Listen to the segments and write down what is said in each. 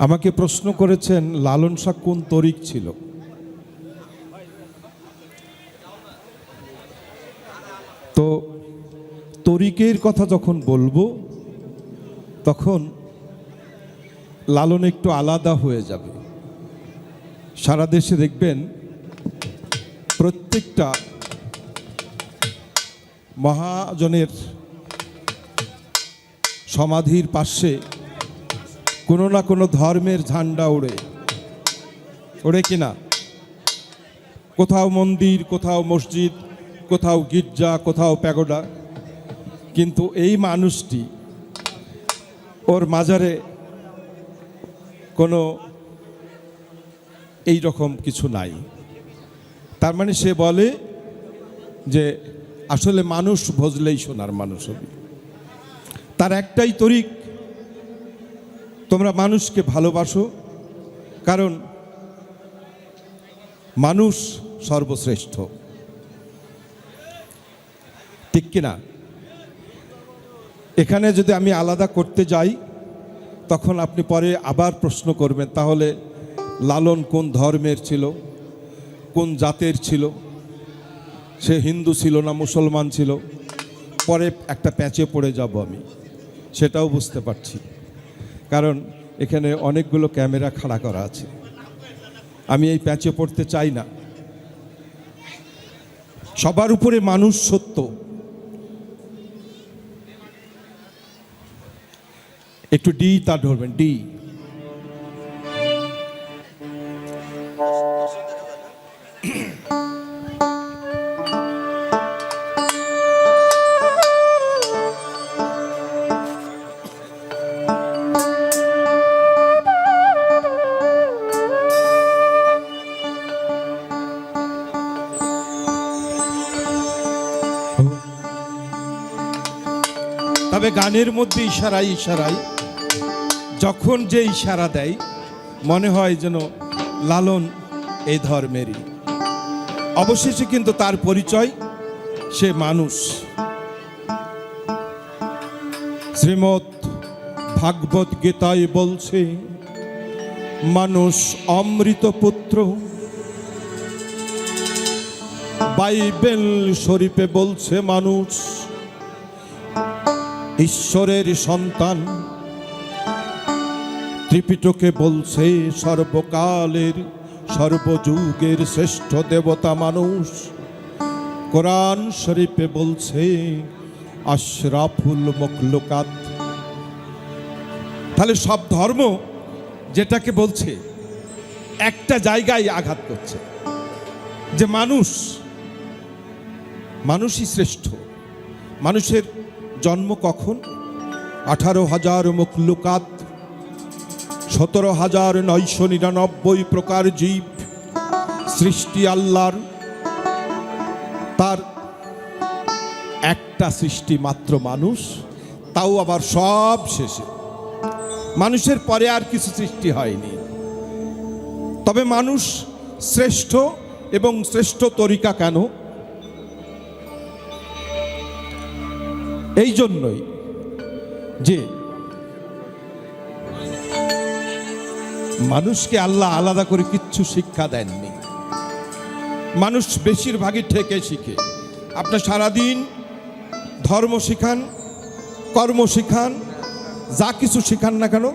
আমাকে প্রশ্ন করেছেন লালন শাহ কোন তরিক ছিল। তো তরিকের কথা যখন বলবো তখন লালন একটু আলাদা হয়ে যাবে। সারা দেশে দেখবেন প্রত্যেকটা মহাজনের সমাধির পাশে কোনো না কোনো ধর্মের ঝান্ডা ওড়ে কিনা, কোথাও মন্দির, কোথাও মসজিদ, কোথাও গির্জা, কোথাও প্যাগোডা। কিন্তু এই মানুষটি, ওর মাজারে কোনো এই রকম কিছু নাই। তার মানে সে বলে যে আসলে মানুষ ভজলেই সোনার মানুষ হবে। তার একটাই তরিক, তোমরা মানুষকে ভালোবাসো, কারণ মানুষ সর্বশ্রেষ্ঠ। ঠিক কিনা? এখানে যদি আমি আলাদা করতে যাই তখন আপনি পরে আবার প্রশ্ন করবেন, তাহলে লালন কোন ধর্মের ছিল, কোন জাতের ছিল, সে হিন্দু ছিল না মুসলমান ছিল। পরে একটা প্যাচে পড়ে যাব আমি, সেটাও বুঝতে পারছি, কারণ এখানে অনেকগুলো ক্যামেরা খাড়া করা আছে। আমি এই প্যাচে পড়তে চাই না। সবার উপরে মানুষ সত্য। একটু ডি তা ধরবেন, ডি। তবে গানের মধ্যে ইশারায় ইশারায় যখন যে ইশারা দেয় মনে হয় যেন লালন এই ধর্মেরই। অবশেষে কিন্তু তার পরিচয়, সে মানুষ। শ্রীমদ্ ভাগবত গীতায় বলছে মানুষ অমৃত পুত্র, বাইবেল শরীফে বলছে মানুষ ঈশ্বরের সন্তান, ত্রিপিটকে বলছে সর্বকালের সর্বযুগের শ্রেষ্ঠ দেবতা মানুষ, কোরআন শরীফে বলছে আশরাফুল মখলুকাত। তাহলে সব ধর্ম যেটাকে বলছে একটা জায়গায় আঘাত করছে, যে মানুষই শ্রেষ্ঠ। মানুষের জন্ম কখন? 18,000 মখলুকাত, 17,999 প্রকার জীব সৃষ্টি আল্লাহর, তার একটা সৃষ্টি মাত্র মানুষ, তাও আবার সব শেষে। মানুষের পরে আর কিছু সৃষ্টি হয়নি। তবে মানুষ শ্রেষ্ঠ, এবং শ্রেষ্ঠ তরিকা কেন? এই জন্যই যে মানুষকে আল্লাহ আলাদা করে কিচ্ছু শিক্ষা দেননি। মানুষ বেশিরভাগই ঠেকে শিখে। আপনি সারাদিন ধর্ম শিখান, কর্ম শিখান, যা কিছু শিখান না কেন,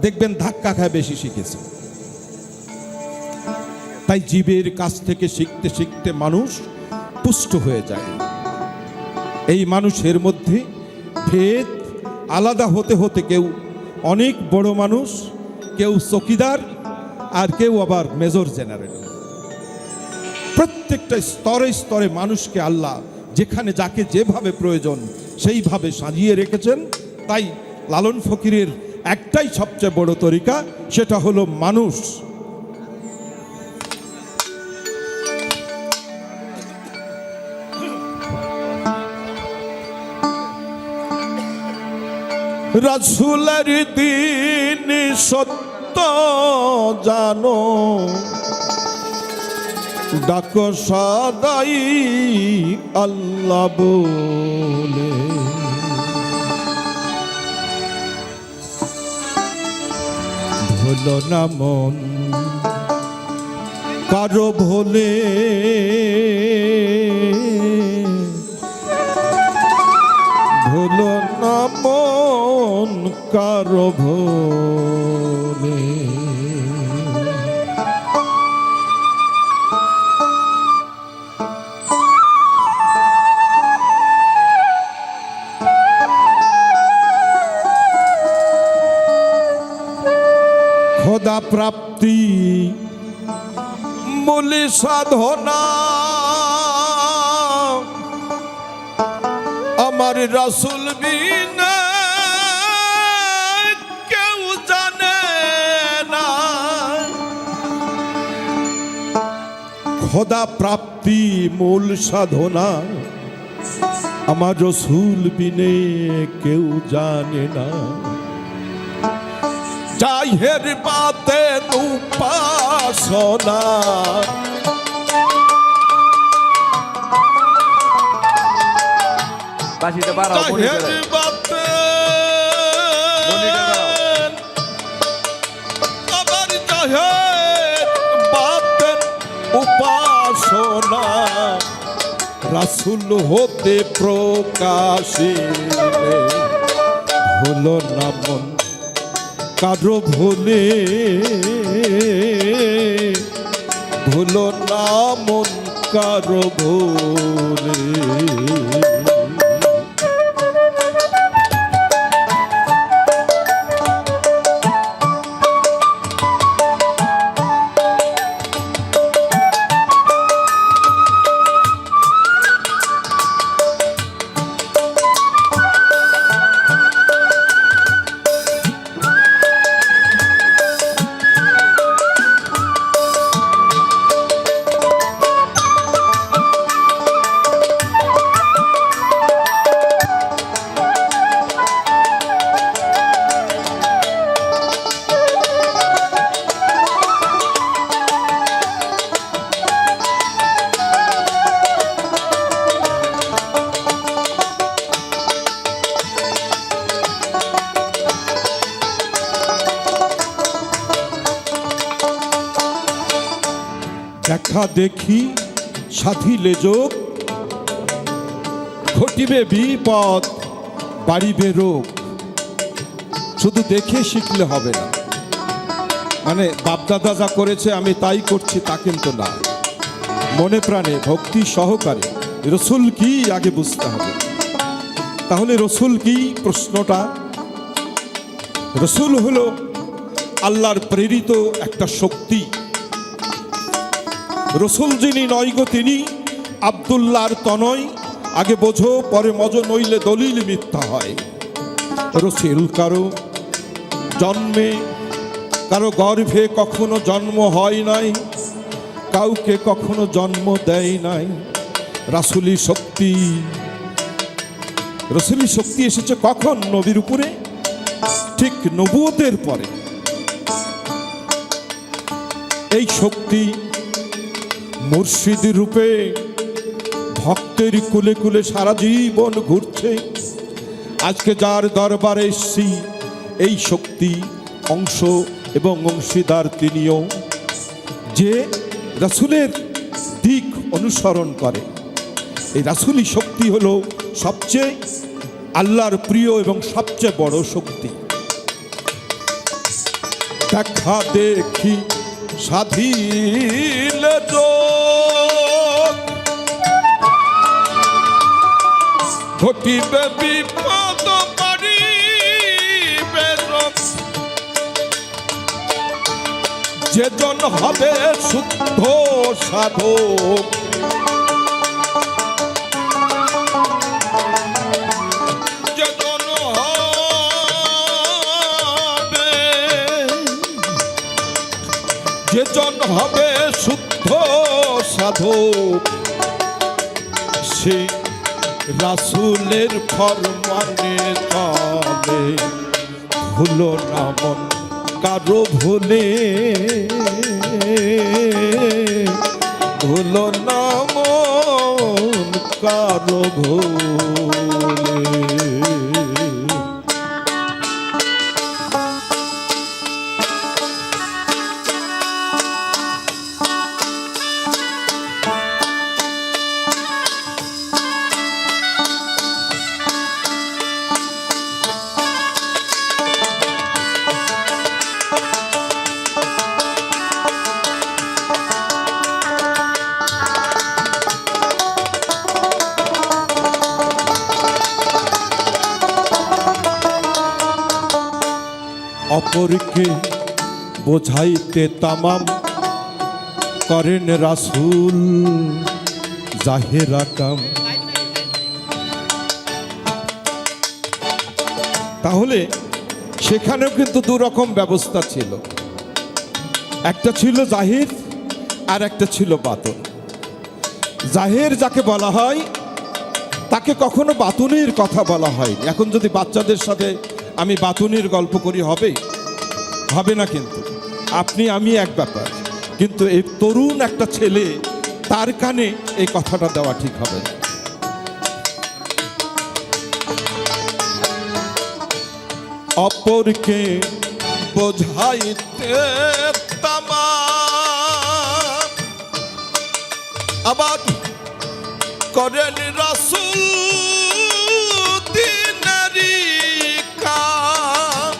দেখবেন ধাক্কা খায় বেশি শিখেছে। তাই জীবের কাছ থেকে শিখতে শিখতে মানুষ পুষ্ট হয়ে যায়। এই মানুষের মধ্যে ভেদ, আলাদা হতে হতে কেউ অনেক বড় মানুষ, কেউ চকিদার, আর কেউ আবার মেজর জেনারেল। প্রত্যেকটা স্তরে স্তরে মানুষকে আল্লাহ যেখানে যাকে যেভাবে প্রয়োজন সেইভাবে সাজিয়ে রেখেছেন। তাই লালন ফকিরের একটাই সবচেয়ে বড় তরিকা, সেটা হলো মানুষ। রাসূলের দিন সত্য জানো, ডাকো সদাই আল্লাহ বলে। হলো না মন কারো ভোলে, ভুলো না মন কারো ভোলে। খোদা প্রাপ্তি মূল সাধনা আমার রাসূল বিনা কেউ জানে না। খোদা প্রাপ্তি মূল সাধনা আমার রাসূল বিনে কেউ জানে না। জাহের বাতে উপাসনা বাসিতে বাড়াও জাহের বাতে আবার জাহের বাতে উপাসনা রাসূল হতে প্রকাশিলে হলো না মন কারো ভোলে, ভুলো না মন কারো ভোলে। দেখা দেখি সাধিলে যোগ ঘটিবে বিপদ বাড়িবে রোগ। শুধু দেখে শিখলে হবে না, মানে বাপদাদা যা করেছে আমি তাই করছি তা কিন্তু না। মনে প্রাণে ভক্তি সহকারে রসুল কি আগে বুঝতে হবে। তাহলে রসুল কি প্রশ্নটা? রসুল হলো আল্লাহর প্রেরিত একটা শক্তি। রসুল যিনি নয় গো তিনি আব্দুল্লাহর তনয়। আগে বোঝো পরে মজো, নইলে দলিল মিথ্যা হয়। রসুল কারো জন্মে কারো গর্ভে কখনো জন্ম হয় নাই, কাউকে কখনো জন্ম দেয় নাই। রাসূলি শক্তি, রসুলি শক্তি এসেছে কখন? নবীর উপরে, ঠিক নবুয়তের পরে। এই শক্তি মুর্শিদ রূপে ভক্তের কুলে কুলে সারা জীবন ঘুরছে। আজকে যার দরবারে এসেছি এই শক্তি অংশ এবং অংশীদার তিনিও, যে রাসূলের দিক অনুসরণ করে। এই রাসূলি শক্তি হলো সবচেয়ে আল্লাহর প্রিয় এবং সবচেয়ে বড় শক্তি। দেখা দেখি সাধিলে যোগ ঘটিবে বিপদ বাড়িবে রোগ। যেজন হবে শুদ্ধ সাধক যেজন হবে শুদ্ধ সাধক সে রাসূলের ফরমানে চলে। ভুলো না মন কারো ভোলে, ভুলো না মন কারো ভোলে। অপরকে বোঝাইতে তামাম করেন রাসূল জাহেরা কাম। তাহলে সেখানেও কিন্তু দুরকম ব্যবস্থা ছিল, একটা ছিল জাহির আর একটা ছিল বাতুন। জাহের যাকে বলা হয় তাকে কখনো বাতুনির কথা বলা হয়নি। এখন যদি বাচ্চাদের সাথে আমি বাতুনির গল্প করি হবে হবে না, কিন্তু আপনি আমি এক ব্যাপার, কিন্তু এই তরুণ একটা ছেলে তার কানে এই কথাটা দেওয়া ঠিক হবে না। অপরকে বোঝাইতে তামাম আবার করেন রাসূল দিনারি কাম।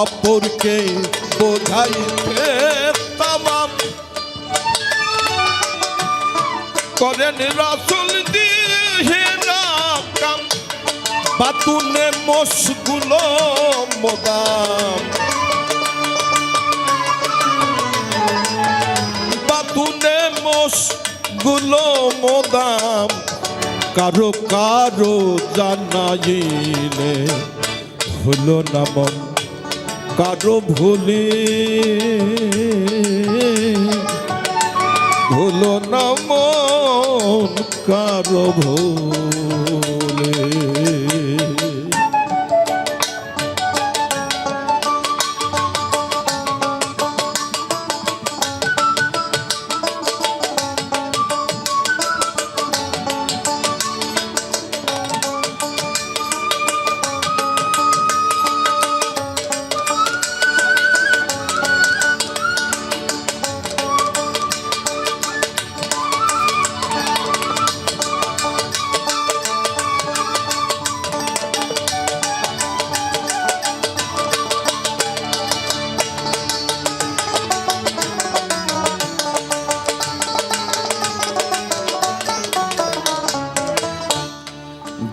অপরকে বোঝাইতে তামাম করেন রাসূল দিনারি কাম। বাতুনে মশগুল মোদাম, বাতুনে মশগুল মোদাম কারো কারো জানাইলে হলো না মন কারো ভুলে, হলো না মন কারো ভুলে।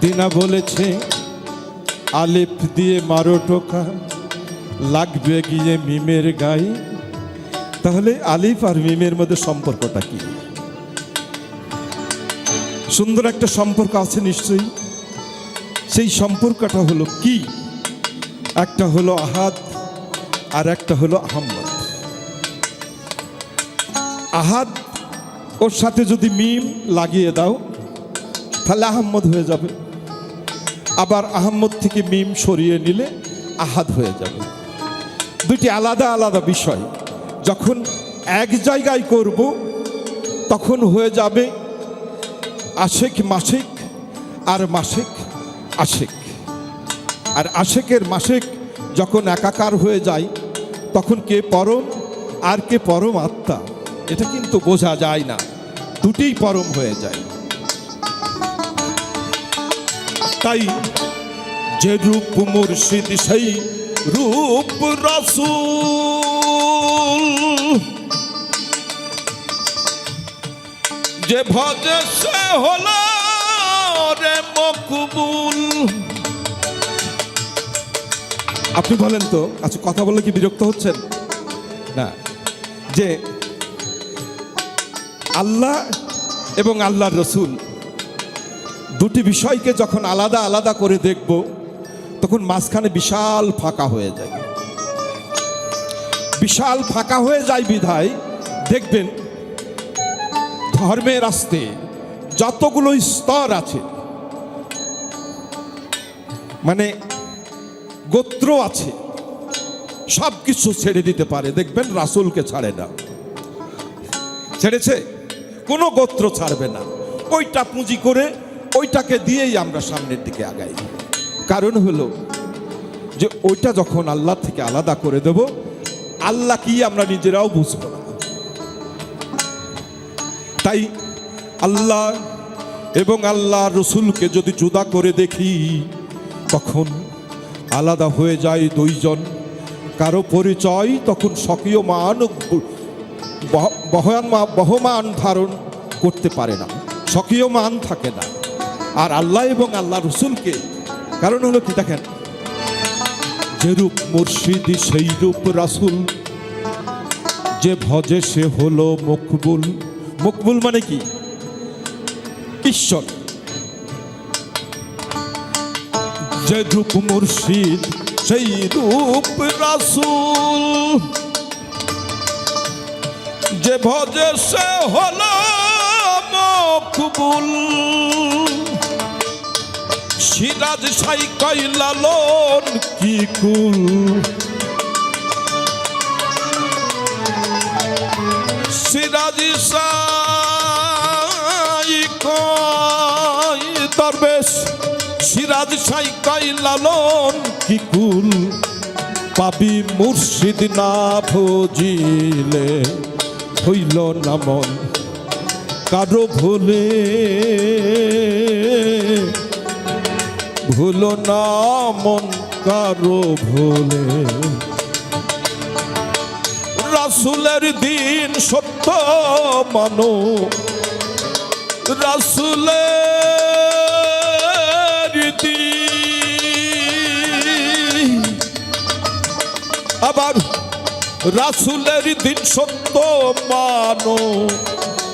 দিনা বলেছে আলিফ দিয়ে মারো টোকা লাগবে গিয়ে মিমের গায়ে। তাহলে আলিফ আর মিমের মধ্যে সম্পর্কটা কি? সুন্দর একটা সম্পর্ক আছে নিশ্চয়ই। সেই সম্পর্কটা হলো কি? একটা হলো আহাদ আর একটা হলো আহম্মদ। আহাদ ওর সাথে যদি মিম লাগিয়ে দাও তাহলে আহম্মদ হয়ে যাবে, আবার আহম্মদ থেকে মিম সরিয়ে নিলে আহাদ হয়ে যাবে। দুটি আলাদা আলাদা বিষয়। যখন এক জায়গায় করব তখন হয়ে যাবে আশেক মাসেক আর মাসেক আশেক। আর আশেকের মাসেক যখন একাকার হয়ে যায় তখন কে পরম আর কে পরম আত্মা এটা কিন্তু বোঝা যায় না, দুটিই পরম হয়ে যায়। তাই যে রূপ মুর্শিদ সেই রূপ রাসূল, যে ভজে সে হলো রে মকবুল। আপনি বলেন তো, আচ্ছা কথা বলে কি বিরক্ত হচ্ছেন না? যে আল্লাহ এবং আল্লাহর রসুল দুটি বিষয়কে যখন আলাদা আলাদা করে দেখব তখন মাঝখানে বিশাল ফাঁকা হয়ে যায়। বিশাল ফাঁকা হয়ে যায় বিধায় দেখবেন ধর্মের আস্তে যতগুলো স্তর আছে, মানে গোত্র আছে, সব কিছু ছেড়ে দিতে পারে। দেখবেন রাসূলকে ছাড়ে না। ছেড়েছে? কোনো গোত্র ছাড়বে না। ওইটা পুঁজি করে ওইটাকে দিয়েই আমরা সামনের দিকে আগাই। কারণ হলো যে ওইটা যখন আল্লাহ থেকে আলাদা করে দেব, আল্লাহ কি আমরা নিজেরাও বুঝবো না। তাই আল্লাহ এবং আল্লাহ রসুলকে যদি জুদা করে দেখি তখন আলাদা হয়ে যায় দুইজন। কারো পরিচয় তখন স্বকীয়মান বহমান ধারণ করতে পারে না, স্বকীয়মান থাকে না। আর আল্লাহ এবং আল্লাহ রসুলকে, কারণ হলো কি দেখেন, যেরূপ মুর্শিদি সেই রূপ রাসূল, যে ভজে সে হলো মকবুল। মকবুল মানে কি? ঈশ্বর। যে রূপ মুর্শিদ সেই রূপ রাসূল, যে ভজে সে হলো মকবুল। সিরাজ সাই কয় লালন কি কুল, সিরাজ সাই কয় দরবেশ, সিরাজ সাই কয় লালন কি কুল। পাবি মুর্শিদ না ভজিলে হইল না মন কারো ভুলে, ভুলো না মন কারো ভুলে। রাসূলের দিন সত্য মানো, রাসূলের দিন, আবার রাসূলের দিন সত্য মানো,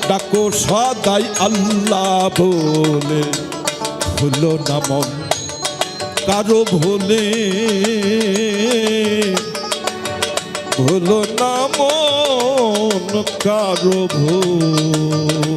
ডাকো সদাই আল্লাহ বলে, ভুলো না মন কারো ভুলে, ভুলো না মন কারো ভুলে।